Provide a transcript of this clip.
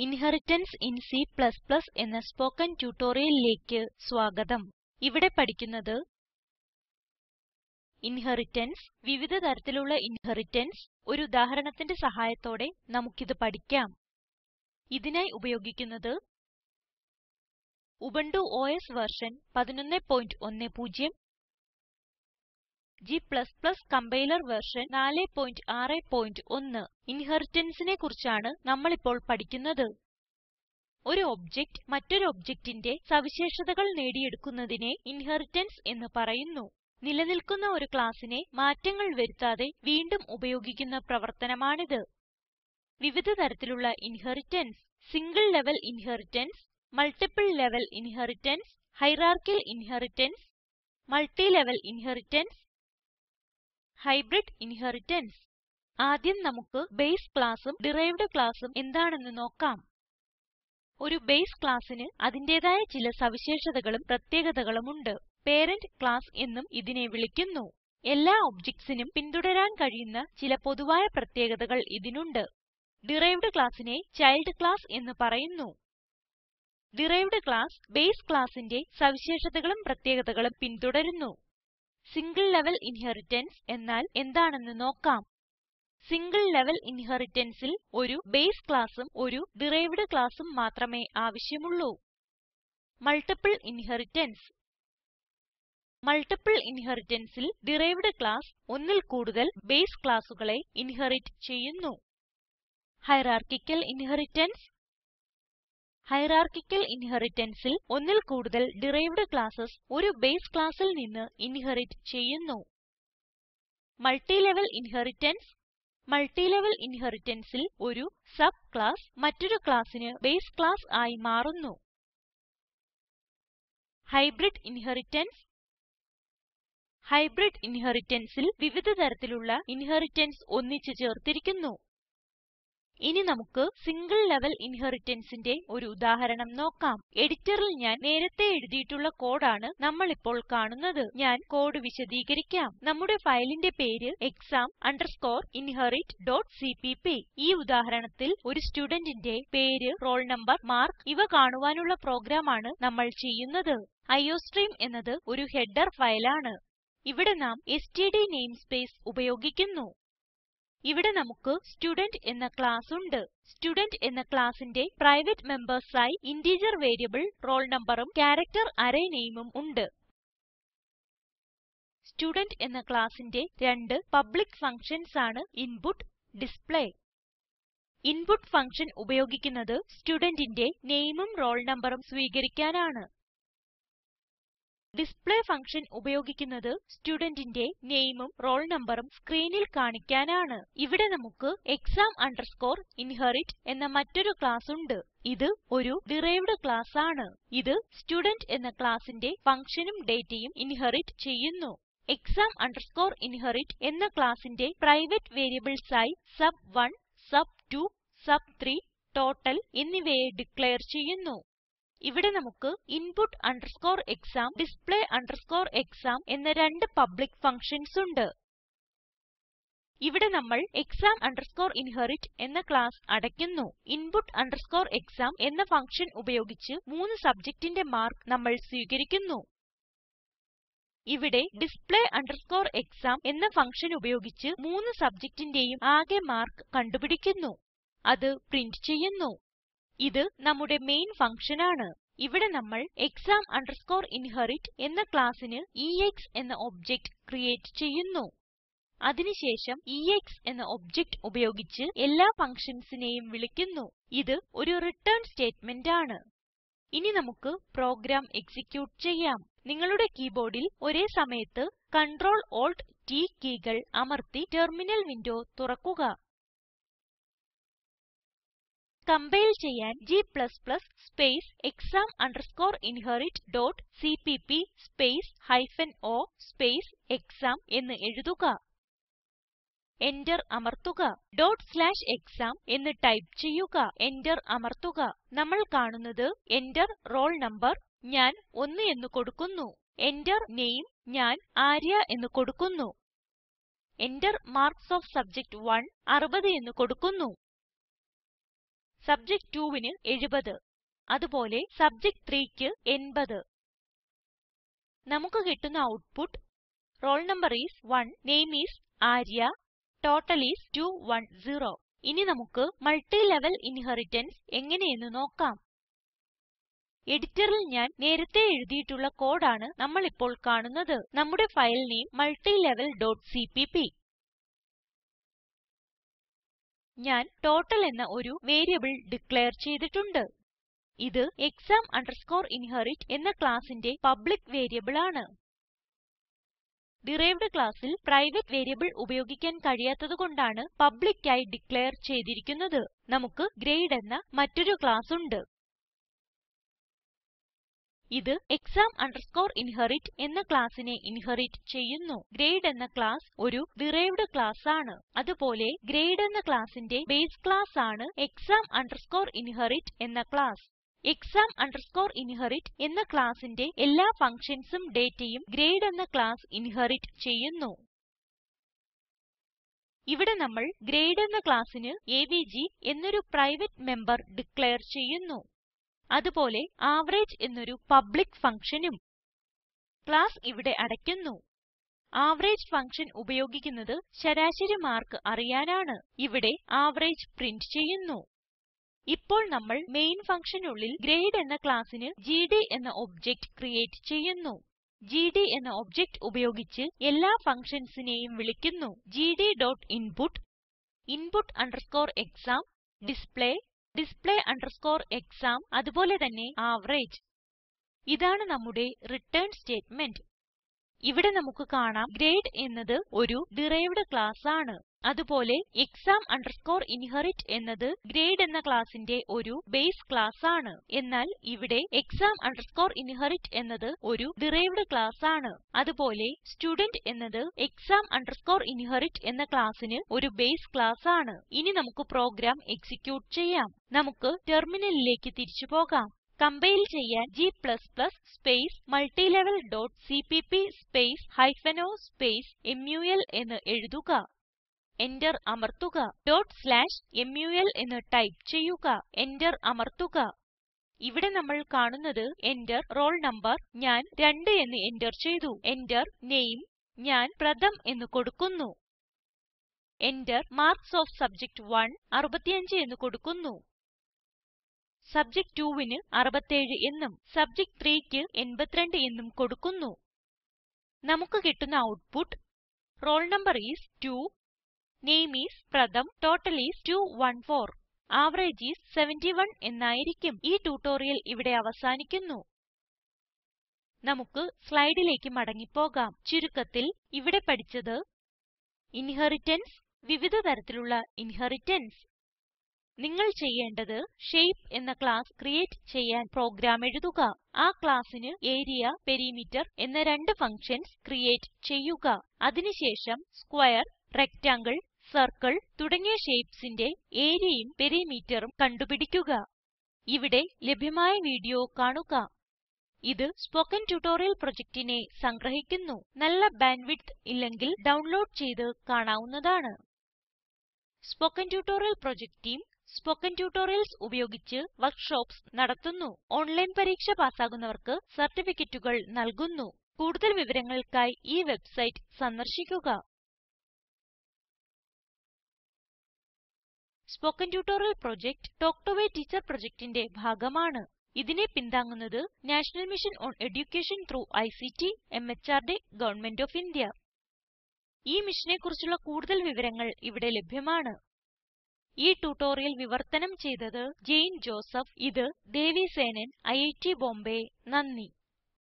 Inheritance in C++ എന്ന spoken ട്യൂട്ടോറിയലിലേക്ക് സ്വാഗതം. ഇവിടെ പഠിക്കുന്നത് ഇൻഹെറിറ്റൻസ്, വിവിധ തരത്തിലുള്ള ഇൻഹെറിറ്റൻസ്. ഒരു ഉദാഹരണത്തിന്റെ സഹായത്തോടെ നമുക്കിത് പഠിക്കാം. ഇതിനായി ഉപയോഗിക്കുന്നത് Ubuntu OS version 1110, G++ compiler version 461. ഇൻഹെറിറ്റൻസിനെ കുറിച്ചാണ് നമ്മളിപ്പോൾ പഠിക്കുന്നത്. ഒരു ഒബ്ജക്റ്റ് മറ്റൊരു ഒബ്ജക്റ്റിന്റെ സവിശേഷതകൾ നേടിയെടുക്കുന്നതിനെ ഇൻഹെറിറ്റൻസ് എന്ന് പറയുന്നു. നിലനിൽക്കുന്ന ഒരു ക്ലാസ്സിനെ മാറ്റങ്ങൾ വരുത്താതെ വീണ്ടും ഉപയോഗിക്കുന്ന പ്രവർത്തനമാണിത്. വിവിധ തരത്തിലുള്ള inheritance: single level inheritance, multiple level inheritance, hierarchical inheritance, multi level inheritance, hybrid inheritance. ആദ്യം നമുക്ക് ബേസ് ക്ലാസ്സും ഡിറൈവ്ഡ് ക്ലാസ്സും എന്താണെന്ന് നോക്കാം. ഒരു ബേസ് ക്ലാസ്സിന് അതിന്റേതായ ചില സവിശേഷതകളും പ്രത്യേകതകളും ഉണ്ട്. പേരന്റ് ക്ലാസ് എന്നും ഇതിനെ വിളിക്കുന്നു. എല്ലാ ഒബ്ജക്റ്റ്സിനും പിന്തുടരാൻ കഴിയുന്ന ചില പൊതുവായ പ്രത്യേകതകൾ ഇതിനുണ്ട്. ഡിറൈവ്ഡ് ക്ലാസ്സിനെ ചൈൽഡ് ക്ലാസ് എന്ന് പറയുന്നു. ഡിറൈവ്ഡ് ക്ലാസ് ബേസ് ക്ലാസ്സിന്റെ സവിശേഷതകളും പ്രത്യേകതകളും പിന്തുടരുന്നു. സിംഗിൾ ലെവൽ ഇൻഹെറിറ്റൻസ് എന്നാൽ എന്താണെന്ന് നോക്കാം. സിംഗിൾ ലെവൽ ഇൻഹെറിറ്റൻസിൽ ഒരു ബേസ് ക്ലാസ്സും ഒരു ഡിറൈവ്ഡ് ക്ലാസ്സും മാത്രമേ ആവശ്യമുള്ളൂ. Multiple inheritance. മൾട്ടിപ്പിൾ ഇൻഹെറിറ്റൻസിൽ ഡിറൈവ്ഡ് ക്ലാസ് ഒന്നിൽ കൂടുതൽ ബേസ് ക്ലാസ്സുകളെ ഇൻഹെറിറ്റ് ചെയ്യുന്നു. Hierarchical inheritance. ഹൈറാർക്കിക്കൽ ഇൻഹെറിറ്റൻസിൽ ഒന്നിൽ കൂടുതൽ ഡിറൈവ്ഡ് ക്ലാസ്സസ് ഒരു ബേസ് ക്ലാസ്സിൽ നിന്ന് ഇൻഹെറിറ്റ് ചെയ്യുന്നു. Multi level inheritance. Multi level ഇൻഹെറിറ്റൻസിൽ ഒരു സബ് ക്ലാസ് മറ്റൊരു ക്ലാസ്സിന് ബേസ് ക്ലാസ് ആയി മാറുന്നു. Hybrid inheritance. ഹൈബ്രിഡ് ഇൻഹെറിറ്റൻസിൽ വിവിധ തരത്തിലുള്ള ഇൻഹെറിറ്റൻസ് ഒന്നിച്ച് ചേർത്തിരിക്കുന്നു. ഇനി നമുക്ക് സിംഗിൾ ലെവൽ ഇൻഹെറിറ്റൻസിന്റെ ഒരു ഉദാഹരണം നോക്കാം. എഡിറ്ററിൽ ഞാൻ നേരത്തെ എഴുതിയിട്ടുള്ള കോഡാണ് നമ്മളിപ്പോൾ കാണുന്നത്. ഞാൻ കോഡ് വിശദീകരിക്കാം. നമ്മുടെ ഫയലിന്റെ പേര് exam_inherit.cpp. ഈ ഉദാഹരണത്തിൽ ഒരു സ്റ്റുഡന്റിന്റെ പേര്, റോൾ നമ്പർ, മാർക്ക് ഇവ കാണുവാനുള്ള പ്രോഗ്രാമാണ് നമ്മൾ ചെയ്യുന്നത്. അയോസ്ട്രീം എന്നത് ഒരു ഹെഡർ ഫയലാണ്. ഇവിടെ നാം എസ്ടിഡി നെയിംസ്പേസ് ഉപയോഗിക്കുന്നു. ഇവിടെ നമുക്ക് സ്റ്റുഡന്റ് എന്ന ക്ലാസ് ഉണ്ട്. സ്റ്റുഡന്റ് എന്ന ക്ലാസ്സിന്റെ പ്രൈവേറ്റ് മെമ്പേഴ്സായി ഇന്റിജർ വേരിയബിൾ roll numberഉം ക്യാരക്ടർ അറേ nameഉം ഉണ്ട്. സ്റ്റുഡന്റ് എന്ന ക്ലാസ്സിന്റെ രണ്ട് പബ്ലിക്ക് ഫങ്ഷൻസ് ആണ് ഇൻപുട്ട്, ഡിസ്പ്ലേ. ഇൻപുട്ട് ഫങ്ഷൻ ഉപയോഗിക്കുന്നത് സ്റ്റുഡന്റിന്റെ nameഉം roll numberഉം സ്വീകരിക്കാനാണ്. ഡിസ്പ്ലേ ഫങ്ഷൻ ഉപയോഗിക്കുന്നത് സ്റ്റുഡന്റിന്റെ nameഉം roll numberഉം സ്ക്രീനിൽ കാണിക്കാനാണ്. ഇവിടെ നമുക്ക് exam_inherit എന്ന മറ്റൊരു ക്ലാസ് ഉണ്ട്. ഇത് ഒരു ഡിറൈവ്ഡ് ക്ലാസ് ആണ്. ഇത് സ്റ്റുഡന്റ് എന്ന ക്ലാസ്സിന്റെ ഫങ്ഷനും ഡേറ്റയും ഇൻഹെറിറ്റ് ചെയ്യുന്നു. exam_inherit എന്ന ക്ലാസ്സിന്റെ പ്രൈവേറ്റ് വേരിയബിൾസായി sub1, sub2, sub3, ടോട്ടൽ എന്നിവയെ ഡിക്ലെയർ ചെയ്യുന്നു. ഇവിടെ നമുക്ക് input_exam, display_exam എന്ന രണ്ട് പബ്ലിക്ക് ഫങ്ഷൻസ് ഉണ്ട്. ഇവിടെ നമ്മൾ exam_inherit എന്ന ക്ലാസ് അടയ്ക്കുന്നു. input_exam എന്ന ഫങ്ഷൻ ഉപയോഗിച്ച് 3 സബ്ജക്റ്റിന്റെ മാർക്ക് നമ്മൾ സ്വീകരിക്കുന്നു. ഇവിടെ display_exam എന്ന ഫങ്ഷൻ ഉപയോഗിച്ച് 3 സബ്ജക്റ്റിന്റേയും ആകെ മാർക്ക് കണ്ടുപിടിക്കുന്നു. അത് പ്രിന്റ് ചെയ്യുന്നു. ഇത് നമ്മുടെ മെയിൻ ഫങ്ഷൻ ആണ്. ഇവിടെ നമ്മൾ exam_inherit എന്ന ക്ലാസ്സിന് എക്സ് എന്ന ഒബ്ജക്റ്റ് ക്രിയേറ്റ് ചെയ്യുന്നു. അതിന് ശേഷം എക്സ് എന്ന ഒബ്ജക്റ്റ് ഉപയോഗിച്ച് എല്ലാ ഫങ്ഷൻസിനെയും വിളിക്കുന്നു. ഇത് ഒരു റിട്ടേൺ സ്റ്റേറ്റ്മെന്റ് ആണ്. ഇനി നമുക്ക് പ്രോഗ്രാം എക്സിക്യൂട്ട് ചെയ്യാം. നിങ്ങളുടെ കീബോർഡിൽ ഒരേ സമയത്ത് Ctrl+Alt+T കീകൾ അമർത്തി ടെർമിനൽ വിൻഡോ തുറക്കുക. കമ്പൈൽ ചെയ്യാൻ G++ space exam_inherit.cpp space -o space exam എന്ന് എഴുതുക. Enter അമർത്തുക. .exam എന്ന് ടൈപ്പ് ചെയ്യുക. Enter അമർത്തുക. നമ്മൾ കാണുന്നത് Enter roll number. ഞാൻ 1 എന്ന് കൊടുക്കുന്നു. Enter name. ഞാൻ ആര്യ എന്ന് കൊടുക്കുന്നു. Enter marks of subject 1. 60 എന്ന് കൊടുക്കുന്നു. സബ്ജക്ട് 2ന് 70. അതുപോലെ സബ്ജക്ട് 3ക്ക് 80. നമുക്ക് കിട്ടുന്ന output roll number is 1, name is Arya, total is 210. ഇനി നമുക്ക് മൾട്ടി ലെവൽ ഇൻഹെറിറ്റൻസ് എങ്ങനെയെന്ന് നോക്കാം. എഡിറ്ററിൽ ഞാൻ നേരത്തെ എഴുതിയിട്ടുള്ള കോഡാണ് നമ്മൾ ഇപ്പോൾ കാണുന്നത്. നമ്മുടെ ഫയൽ നെയിം multilevel.cpp. ഞാൻ ടോട്ടൽ എന്ന ഒരു വേരിയബിൾ ഡിക്ലെയർ ചെയ്തിട്ടുണ്ട്. ഇത് exam inherit എന്ന ക്ലാസിന്റെ പബ്ലിക്ക് വേരിയബിൾ ആണ്. ഡിറൈവ്ഡ് ക്ലാസ്സിൽ പ്രൈവേറ്റ് വേരിയബിൾ ഉപയോഗിക്കാൻ കഴിയാത്തത് കൊണ്ടാണ് പബ്ലിക്ക് ആയി ഡിക്ലെയർ ചെയ്തിരിക്കുന്നത്. നമുക്ക് ഗ്രേഡ് എന്ന മറ്റൊരു ക്ലാസ് ഉണ്ട്. ഇത് exam inherit എന്ന ക്ലാസിനെ ഇൻഹെറിറ്റ് ചെയ്യുന്നു. ഗ്രേഡ് എന്ന ക്ലാസ് ഒരു ഡിറൈവ്ഡ് ക്ലാസ് ആണ്. അതുപോലെ ഗ്രേഡ് എന്ന ക്ലാസിന്റെ ബേസ് ക്ലാസ് ആണ് exam inherit എന്ന ക്ലാസ്. exam inherit എന്ന ക്ലാസിന്റെ എല്ലാ ഫങ്ഷൻസും ഡേറ്റയും ഗ്രേഡ് എന്ന ക്ലാസ് ഇൻഹെറിറ്റ് ചെയ്യുന്നു. ഇവിടെ നമ്മൾ ഗ്രേഡ് എന്ന ക്ലാസ്സിന് അവഗ് എന്നൊരു പ്രൈവേറ്റ് മെമ്പർ ഡിക്ലെയർ ചെയ്യുന്നു. അതുപോലെ അവറേജ് എന്നൊരു പബ്ലിക്ക് ഫങ്ഷനും. ക്ലാസ് ഇവിടെ അടയ്ക്കുന്നു. അവറേജ് ഫങ്ഷൻ ഉപയോഗിക്കുന്നത് ശരാശരി മാർക്ക് അറിയാനാണ്. ഇവിടെ അവറേജ് പ്രിന്റ് ചെയ്യുന്നു. ഇപ്പോൾ നമ്മൾ മെയിൻ ഫങ്ഷനുള്ളിൽ ഗ്രേഡ് എന്ന ക്ലാസ്സിന് ജിഡി എന്ന ഒബ്ജക്റ്റ് ക്രിയേറ്റ് ചെയ്യുന്നു. ജിഡി എന്ന ഒബ്ജക്റ്റ് ഉപയോഗിച്ച് എല്ലാ ഫങ്ഷൻസിനെയും വിളിക്കുന്നു. gd.input, input_exam, display, display_exam, അതുപോലെ തന്നെ average. ഇതാണ് നമ്മുടെ റിട്ടേൺ സ്റ്റേറ്റ്മെന്റ്. ഇവിടെ നമുക്ക് കാണാം ഗ്രേഡ് എന്നത് ഒരു ഡിറൈവ്ഡ് ക്ലാസ് ആണ്. അതുപോലെ exam inherit എന്നത് ഗ്രേഡ് എന്ന ക്ലാസിന്റെ ഒരു ബേസ് ക്ലാസ് ആണ്. എന്നാൽ ഇവിടെ exam inherit എന്നത് ഒരു ഡിറൈവ്ഡ് ക്ലാസ് ആണ്. അതുപോലെ സ്റ്റുഡന്റ് എന്നത് exam inherit എന്ന ക്ലാസ്സിന് ഒരു ബേസ് ക്ലാസ് ആണ്. ഇനി നമുക്ക് പ്രോഗ്രാം എക്സിക്യൂട്ട് ചെയ്യാം. നമുക്ക് ടെർമിനലിലേക്ക് തിരിച്ചു പോകാം. കമ്പൈൽ ചെയ്യാൻ g space multilevel.cpp space -o space mul എന്ന് എഴുതുക. Enter അമർത്തുക. /mul എന്ന് ടൈപ്പ് ചെയ്യുക. Enter അമർത്തുക. ഇവിടെ നമ്മൾ കാണുന്നത് Enter roll number. ഞാൻ 2 എന്ന് എന്റർ ചെയ്തു. Enter name. ഞാൻ പ്രഥം എന്ന് കൊടുക്കുന്നു. Enter marks of subject 1. 65 എന്ന് കൊടുക്കുന്നു. സബ്ജക്ട് 2ന് 67 എന്നും സബ്ജക്ട് 3ക്ക് 82 എന്നും കൊടുക്കുന്നു. നമുക്ക് കിട്ടുന്ന output roll number is 2, name is Pratham, total is 214, average is 71 എന്നായിരിക്കും. ഈ ട്യൂട്ടോറിയൽ ഇവിടെ അവസാനിക്കുന്നു. നമുക്ക് സ്ലൈഡിലേക്ക് മടങ്ങിപ്പോകാം. ചുരുക്കത്തിൽ ഇവിടെ പഠിച്ചത് ഇൻഹെറിറ്റൻസ്, വിവിധ തരത്തിലുള്ള ഇൻഹെറിറ്റൻസ്. നിങ്ങൾ ചെയ്യേണ്ടത് ഷേപ്പ് എന്ന ക്ലാസ് ക്രിയേറ്റ് ചെയ്യാൻ പ്രോഗ്രാം എഴുതുക. ആ ക്ലാസ്സിന് ആരിയ, പെരിമീറ്റർ എന്ന 2 ഫങ്ഷൻസ് ക്രിയേറ്റ് ചെയ്യുക. അതിനുശേഷം സ്ക്വയർ, റെക്ടാങ്ങിൾ, സർക്കിൾ തുടങ്ങിയ ഷേപ്സിന്റെ ആരിയയും പെരിമീറ്ററും കണ്ടുപിടിക്കുക. ഇവിടെ ലഭ്യമായ വീഡിയോ കാണുക. ഇത് സ്പോക്കൻ ട്യൂട്ടോറിയൽ പ്രൊജക്റ്റിനെ സംഗ്രഹിക്കുന്നു. നല്ല ബാൻഡ്വിഡ്ത്ത് ഇല്ലെങ്കിൽ ഡൗൺലോഡ് ചെയ്ത് കാണാവുന്നതാണ്. Spoken tutorial project team spoken tutorials ഉപയോഗിച്ച് വർക്ക്ഷോപ്സ് നടത്തുന്നു. ഓൺലൈൻ പരീക്ഷ പാസ്സാകുന്നവർക്ക് സർട്ടിഫിക്കറ്റുകൾ നൽകുന്നു. കൂടുതൽ വിവരങ്ങൾക്കായി ഈ വെബ്സൈറ്റ് സന്ദർശിക്കുക. Spoken tutorial project talk to a teacher പ്രൊജക്റ്റിന്റെ ഭാഗമാണ്. ഇതിനെ പിന്താങ്ങുന്നത് national mission on education through ICT MHRD government of India. ഈ മിഷനെ കുറിച്ചുള്ള കൂടുതൽ വിവരങ്ങൾ ഇവിടെ ലഭ്യമാണ്. ഈ ട്യൂട്ടോറിയൽ വിവർത്തനം ചെയ്തത് ജെയിൻ ജോസഫ്. ഇത് ദേവി സേനൻ, IIT ബോംബേ. നന്ദി.